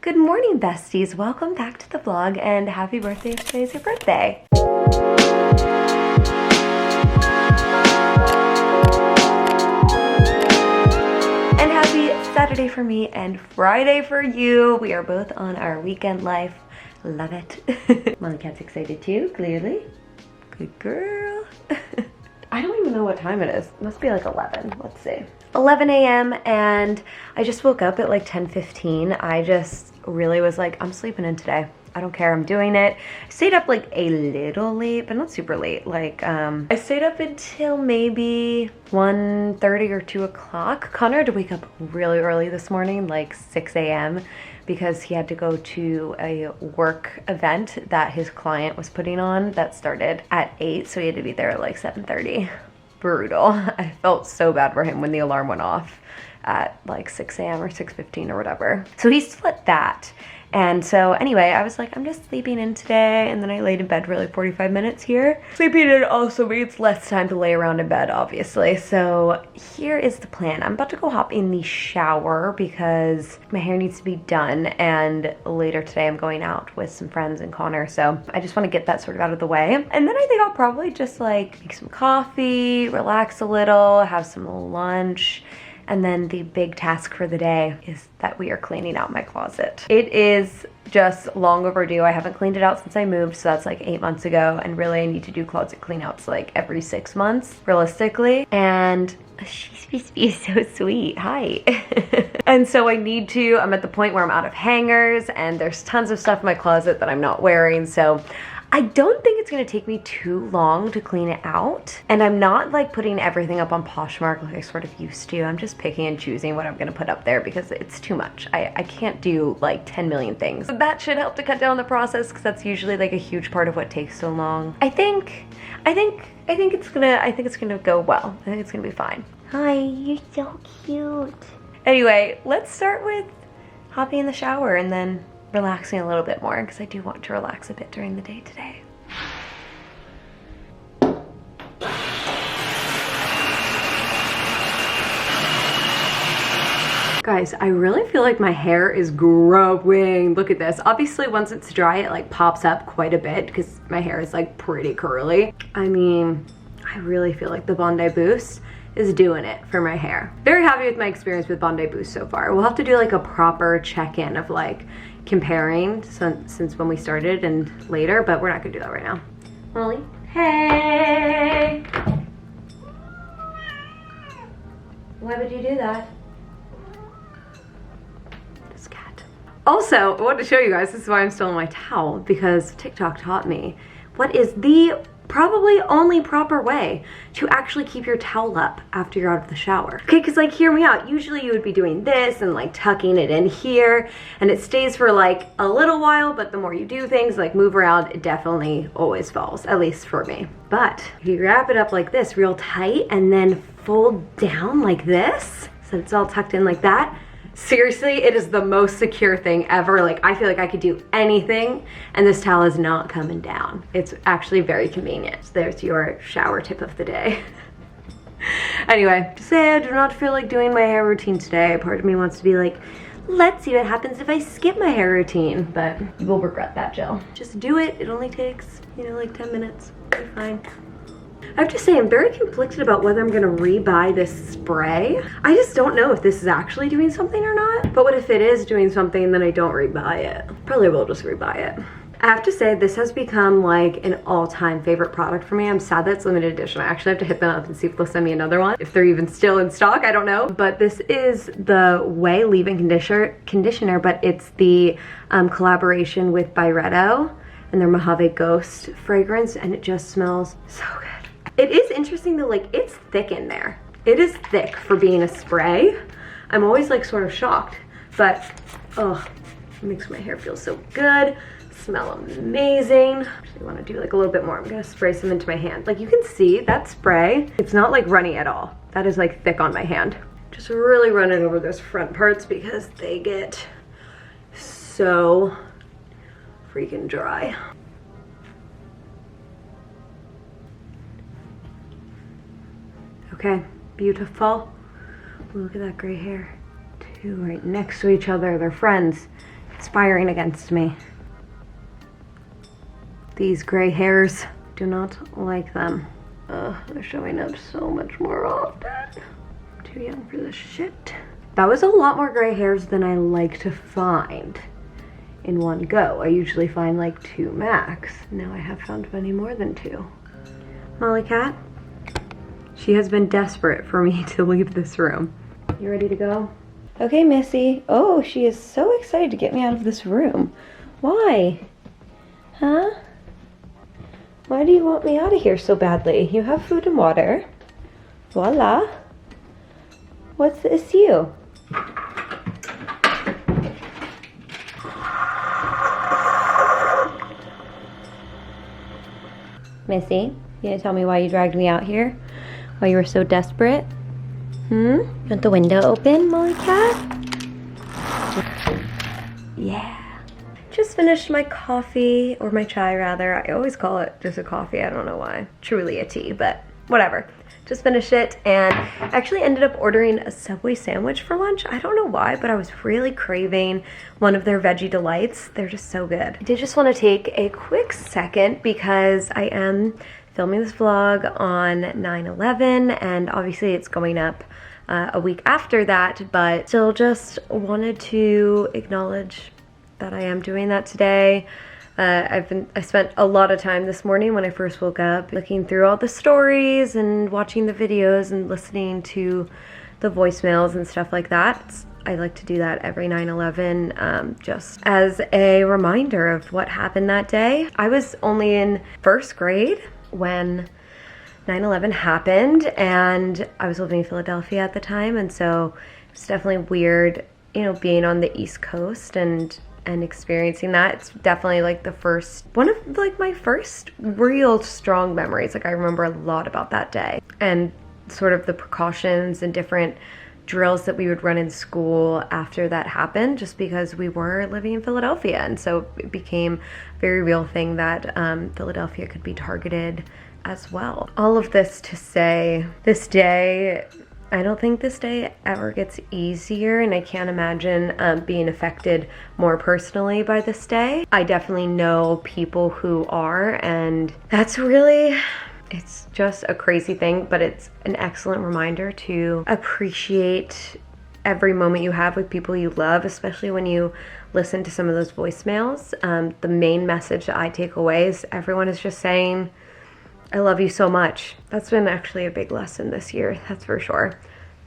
Good morning, besties. Welcome back to the vlog and happy birthday if today's your birthday. And happy Saturday for me and Friday for you. We are both on our weekend life. Love it. Molly Cat's excited too, clearly. Good girl. I don't even know what time it is. It must be like 11. Let's see. 11 a.m. and I just woke up at like 10:15. I just really was like, I'm sleeping in today. I don't care, I'm doing it. I stayed up like a little late, but not super late. Like, I stayed up until maybe 1:30 or 2 o'clock. Connor had to wake up really early this morning, like 6 a.m. because he had to go to a work event that his client was putting on that started at 8, so he had to be there at like 7:30. Brutal. I felt so bad for him when the alarm went off at like 6 a.m. or 6:15 or whatever. So he split that. And so anyway, I was like, I'm just sleeping in today. And then I laid in bed for like 45 minutes here. Sleeping in also means less time to lay around in bed, obviously. So here is the plan. I'm about to go hop in the shower because my hair needs to be done. And later today, I'm going out with some friends and Connor. So I just want to get that sort of out of the way. And then I think I'll probably just like make some coffee, relax a little, have some lunch. And then the big task for the day is that we are cleaning out my closet. It is just long overdue. I haven't cleaned it out since I moved, so that's like 8 months ago. And really I need to do closet clean outs like every 6 months, realistically. And she's so sweet. Hi. And so I'm at the point where I'm out of hangers and there's tons of stuff in my closet that I'm not wearing. So I don't think it's gonna take me too long to clean it out. And I'm not like putting everything up on Poshmark like I sort of used to. I'm just picking and choosing what I'm gonna put up there because it's too much. I can't do like 10 million things. But that should help to cut down the process because that's usually like a huge part of what takes so long. I think it's gonna go well. I think it's gonna be fine. Hi, you're so cute. Anyway, let's start with hopping in the shower and then relaxing a little bit more because I do want to relax a bit during the day today. Guys, I really feel like my hair is growing. Look at this. Obviously, once it's dry, it like pops up quite a bit because my hair is like pretty curly. I mean, I really feel like the Bondi Boost is doing it for my hair. Very happy with my experience with Bondi Boost so far. We'll have to do like a proper check-in of like comparing since when we started and later, but we're not gonna do that right now. Molly, hey! Why would you do that? This cat. Also, I wanted to show you guys, this is why I'm still in my towel, because TikTok taught me what is the probably only proper way to actually keep your towel up after you're out of the shower. Okay, because like hear me out. Usually you would be doing this and like tucking it in here and it stays for like a little while, but the more you do things like move around, it definitely always falls, at least for me. But if you wrap it up like this real tight and then fold down like this, so it's all tucked in like that, seriously, it is the most secure thing ever. Like, I feel like I could do anything and this towel is not coming down. It's actually very convenient. So there's your shower tip of the day. Anyway, to say I do not feel like doing my hair routine today. Part of me wants to be like, let's see what happens if I skip my hair routine, but you will regret that, Jill. Just do it. It only takes, you know, like 10 minutes. You're fine. I have to say, I'm very conflicted about whether I'm gonna rebuy this spray. I just don't know if this is actually doing something or not. But what if it is doing something, then I don't rebuy it? Probably will just rebuy it. I have to say, this has become like an all-time favorite product for me. I'm sad that it's limited edition. I actually have to hit them up and see if they'll send me another one. If they're even still in stock, I don't know. But this is the Way Leave-In Conditioner, but it's the collaboration with Byretto and their Mojave Ghost fragrance, and it just smells so good. It is interesting though, like it's thick in there. It is thick for being a spray. I'm always like sort of shocked, but oh, it makes my hair feel so good. Smell amazing. Actually want to do like a little bit more. I'm gonna spray some into my hand. Like you can see that spray, it's not like runny at all. That is like thick on my hand. Just really run it over those front parts because they get so freaking dry. Okay, beautiful. Look at that gray hair. Two right next to each other. They're friends. conspiring against me. These gray hairs, do not like them. They're showing up so much more often. I'm too young for this shit. That was a lot more gray hairs than I like to find in one go. I usually find like 2 max. Now I have found many more than 2. Molly Cat, she has been desperate for me to leave this room. You ready to go? Okay, Missy. Oh, she is so excited to get me out of this room. Why? Huh? Why do you want me out of here so badly? You have food and water. Voila. What's the issue? Missy, you gonna tell me why you dragged me out here? Why you were so desperate? You want the window open, Molly Cat? Yeah. Just finished my coffee, or my chai rather. I always call it just a coffee, I don't know why. Truly a tea, but whatever. Just finished it and actually ended up ordering a Subway sandwich for lunch. I don't know why, but I was really craving one of their veggie delights. They're just so good. I did just want to take a quick second because I am filming this vlog on 9/11 and obviously it's going up a week after that, but still just wanted to acknowledge that I am doing that today. I spent a lot of time this morning when I first woke up looking through all the stories and watching the videos and listening to the voicemails and stuff like that. I like to do that every 9/11 just as a reminder of what happened that day. I was only in 1st grade when 9/11 happened and I was living in Philadelphia at the time, and so it's definitely weird, you know, being on the East Coast and experiencing that. It's definitely like one of like my first real strong memories. Like I remember a lot about that day and sort of the precautions and different drills that we would run in school after that happened, just because we were living in Philadelphia, and so it became a very real thing that Philadelphia could be targeted as well. All of this to say, this day, I don't think this day ever gets easier, and I can't imagine being affected more personally by this day. I definitely know people who are, and that's really, it's just a crazy thing, but it's an excellent reminder to appreciate every moment you have with people you love, especially when you listen to some of those voicemails. The main message that I take away is everyone is just saying, I love you so much. That's been actually a big lesson this year, that's for sure.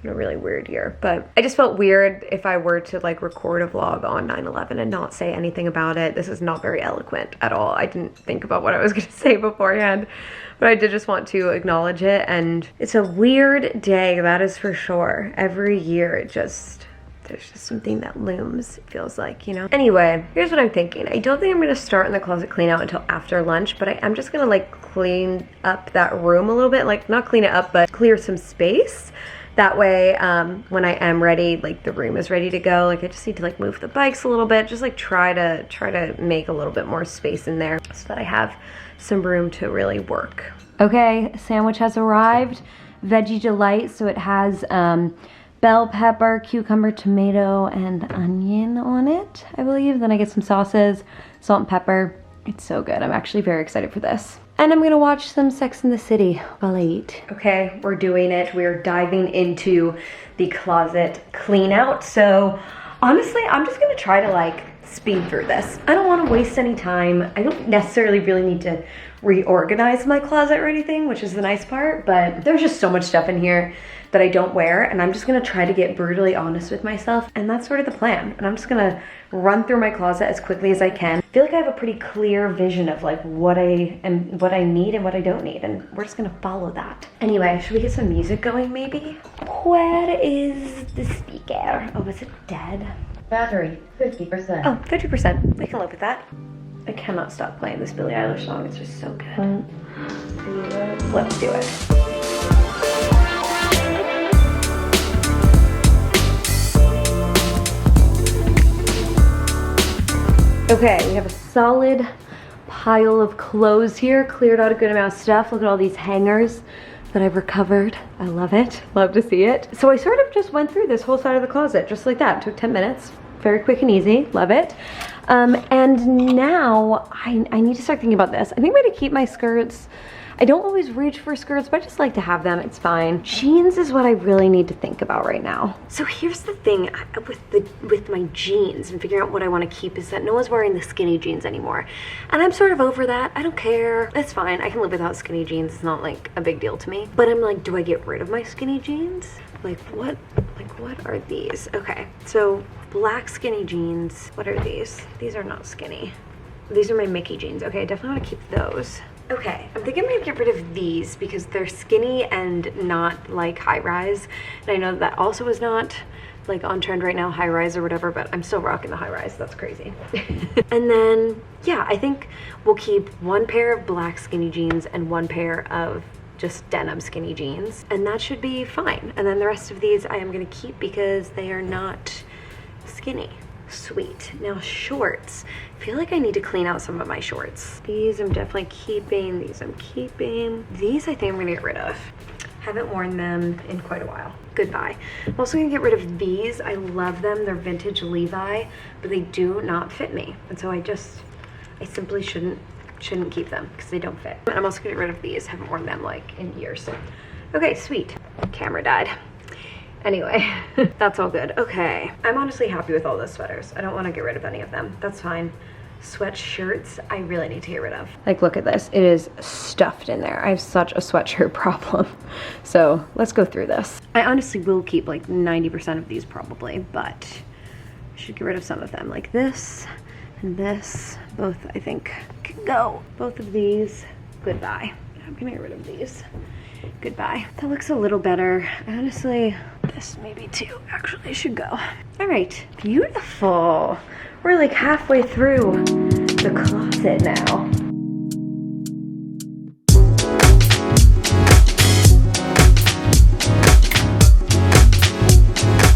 In a really weird year, but I just felt weird if I were to like record a vlog on 9/11 and not say anything about it. This is not very eloquent at all. I didn't think about what I was gonna say beforehand, but I did just want to acknowledge it, and it's a weird day, that is for sure. Every year there's just something that looms, it feels like, you know? Anyway, here's what I'm thinking. I don't think I'm gonna start in the closet clean out until after lunch, but I'm just gonna like clean up that room a little bit, like not clean it up, but clear some space. That way, when I am ready, like the room is ready to go, like I just need to like move the bikes a little bit, just like try to make a little bit more space in there so that I have some room to really work. Okay, sandwich has arrived. Veggie delight, so it has bell pepper, cucumber, tomato, and onion on it, I believe. Then I get some sauces, salt and pepper. It's so good. I'm actually very excited for this. And I'm gonna watch some Sex and the City while I eat. Okay, we're doing it. We're diving into the closet clean out. So honestly, I'm just gonna try to like speed through this. I don't wanna waste any time. I don't necessarily really need to reorganize my closet or anything, which is the nice part, but there's just so much stuff in here that I don't wear, and I'm just gonna try to get brutally honest with myself, and that's sort of the plan. And I'm just gonna run through my closet as quickly as I can. I feel like I have a pretty clear vision of like what I need and what I don't need, and we're just gonna follow that. Anyway, should we get some music going maybe? Where is the speaker? Oh, is it dead? Battery, 50%. Oh, 50%, we can live with that. I cannot stop playing this Billie Eilish song, it's just so good. Let's do it. Okay, we have a solid pile of clothes here, cleared out a good amount of stuff. Look at all these hangers that I've recovered. I love it, love to see it. So I sort of just went through this whole side of the closet, just like that. It took 10 minutes, very quick and easy, love it. And now I need to start thinking about this. I think I'm gonna keep my skirts. I don't always reach for skirts, but I just like to have them. It's fine. Jeans is what I really need to think about right now. So here's the thing with my jeans and figuring out what I want to keep is that no one's wearing the skinny jeans anymore. And I'm sort of over that. I don't care. It's fine. I can live without skinny jeans. It's not like a big deal to me. But I'm like, do I get rid of my skinny jeans? Like what are these? Okay, so black skinny jeans. What are these? These are not skinny. These are my Mickey jeans. Okay, I definitely want to keep those. Okay, I'm thinking I'm gonna get rid of these because they're skinny and not like high rise. And I know that also is not like on trend right now, high rise or whatever, but I'm still rocking the high rise. That's crazy. And then, yeah, I think we'll keep one pair of black skinny jeans and one pair of just denim skinny jeans. And that should be fine. And then the rest of these I am gonna keep because they are not skinny. Sweet. Now shorts. I feel like I need to clean out some of my shorts. These I'm definitely keeping. These I'm keeping. These I think I'm gonna get rid of. Haven't worn them in quite a while. Goodbye. I'm also gonna get rid of these. I love them. They're vintage Levi, but they do not fit me. And so I simply shouldn't keep them because they don't fit. And I'm also gonna get rid of these. Haven't worn them like in years. Okay, sweet. Camera died. Anyway, that's all good. Okay, I'm honestly happy with all those sweaters. I don't want to get rid of any of them. That's fine. Sweatshirts, I really need to get rid of. Like, look at this. It is stuffed in there. I have such a sweatshirt problem. So let's go through this. I honestly will keep like 90% of these probably, but I should get rid of some of them. Like this and this, both I think can go. Both of these, goodbye. I'm gonna get rid of these. Goodbye. That looks a little better. Honestly, this maybe too actually should go. All right, beautiful. We're like halfway through the closet now.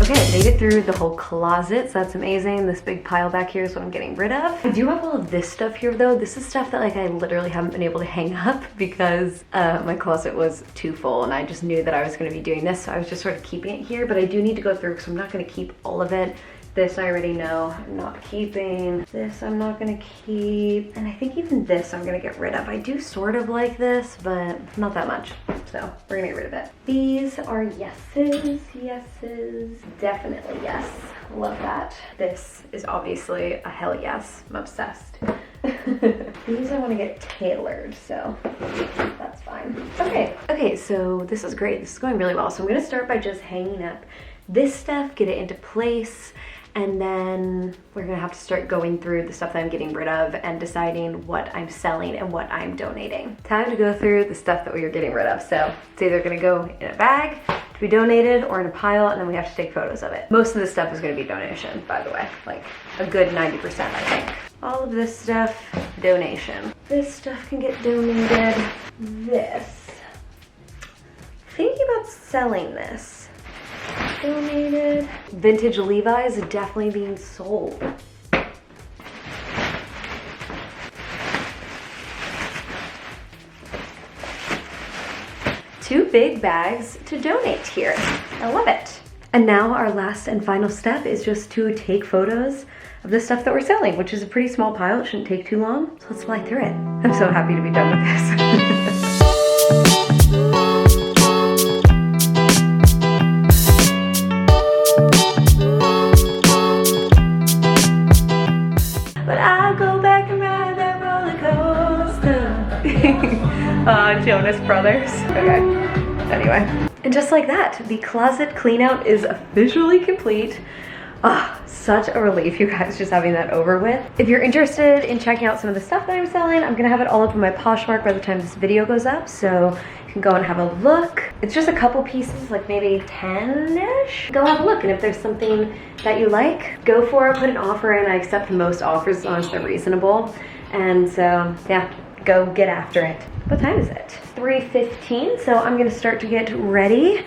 Okay, I made it through the whole closet, so that's amazing. This big pile back here is what I'm getting rid of. I do have all of this stuff here though. This is stuff that like I literally haven't been able to hang up because my closet was too full and I just knew that I was gonna be doing this, so I was just sort of keeping it here, but I do need to go through because I'm not gonna keep all of it. This I already know I'm not keeping. This I'm not gonna keep. And I think even this I'm gonna get rid of. I do sort of like this, but not that much. So we're gonna get rid of it. These are yeses, yeses. Definitely yes, love that. This is obviously a hell yes, I'm obsessed. These I wanna get tailored, so that's fine. Okay, so this is great. This is going really well. So I'm gonna start by just hanging up this stuff, get it into place, and then we're gonna have to start going through the stuff that I'm getting rid of and deciding what I'm selling and what I'm donating. Time to go through the stuff that we are getting rid of. So it's either gonna go in a bag to be donated or in a pile, and then we have to take photos of it. Most of this stuff is gonna be donation, by the way, like a good 90%, I think. All of this stuff, donation. This stuff can get donated. This, thinking about selling this. Donated. Vintage Levi's definitely being sold. Two big bags to donate here. I love it. And now our last and final step is just to take photos of the stuff that we're selling, which is a pretty small pile. It shouldn't take too long. So let's fly through it. I'm so happy to be done with this. Jonas Brothers. Okay, anyway. And just like that, the closet clean out is officially complete. Ah, such a relief, you guys, just having that over with. If you're interested in checking out some of the stuff that I'm selling, I'm gonna have it all up on my Poshmark by the time this video goes up, so you can go and have a look. It's just a couple pieces, like maybe 10-ish. Go have a look, and if there's something that you like, go for it, put an offer in. I accept most offers as long as they're reasonable. And so, yeah, go get after it. What time is it? 3:15, so I'm gonna start to get ready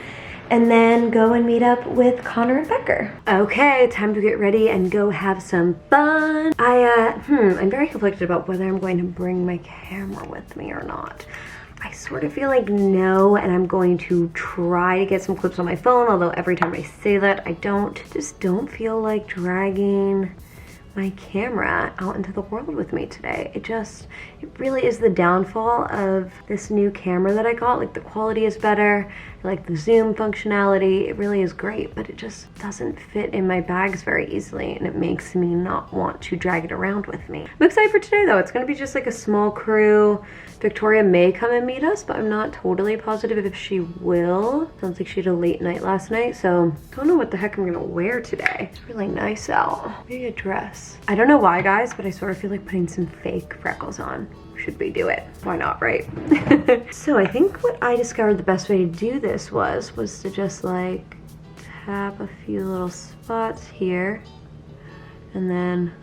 and then go and meet up with Connor and Becker. Okay, time to get ready and go have some fun. I'm very conflicted about whether I'm going to bring my camera with me or not. I sort of feel like no, and I'm going to try to get some clips on my phone, although every time I say that, I just don't feel like dragging my camera out into the world with me today. It really is the downfall of this new camera that I got. Like, the quality is better, I like the zoom functionality, it really is great, but it just doesn't fit in my bags very easily, and it makes me not want to drag it around with me. I'm excited for today though. It's gonna be just like a small crew. Victoria may come and meet us, but I'm not totally positive if she will. Sounds like she had a late night last night, so I don't know what the heck I'm gonna wear today. It's really nice out. Maybe a dress. I don't know why, guys, but I sort of feel like putting some fake freckles on. Should we do it? Why not, right? So I think what I discovered the best way to do this was to just like tap a few little spots here and then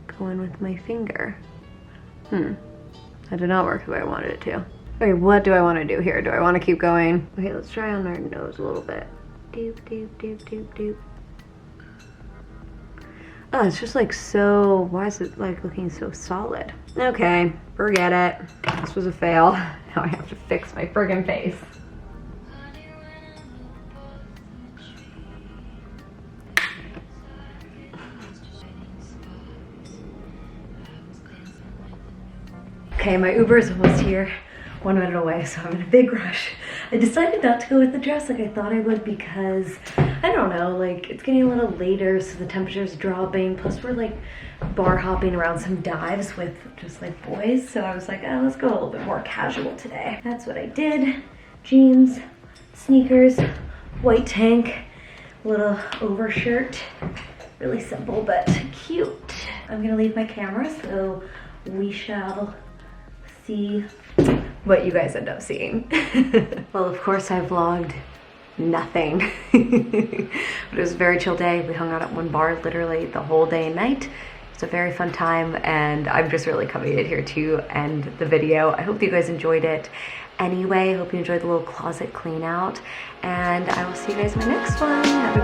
go in with my finger. That did not work the way I wanted it to. Okay, what do I want to do here? Do I want to keep going? Okay, let's try on our nose a little bit. Doop, doop, doop, doop, doop. Oh, it's just like so, why is it like looking so solid? Okay, forget it. This was a fail. Now I have to fix my friggin' face. Okay, my Uber is almost here. 1 minute away, so I'm in a big rush. I decided not to go with the dress like I thought I would because, I don't know, like it's getting a little later, so the temperature's dropping. Plus we're like bar hopping around some dives with just like boys. So I was like, oh, let's go a little bit more casual today. That's what I did. Jeans, sneakers, white tank, little overshirt. Really simple, but cute. I'm gonna leave my camera, so we shall see what you guys end up seeing. Well, of course I vlogged nothing. But it was a very chill day. We hung out at one bar literally the whole day and night. It's a very fun time, and I'm just really committed here to end the video. I hope you guys enjoyed it. Anyway, I hope you enjoyed the little closet clean out, and I will see you guys in my next one. Have a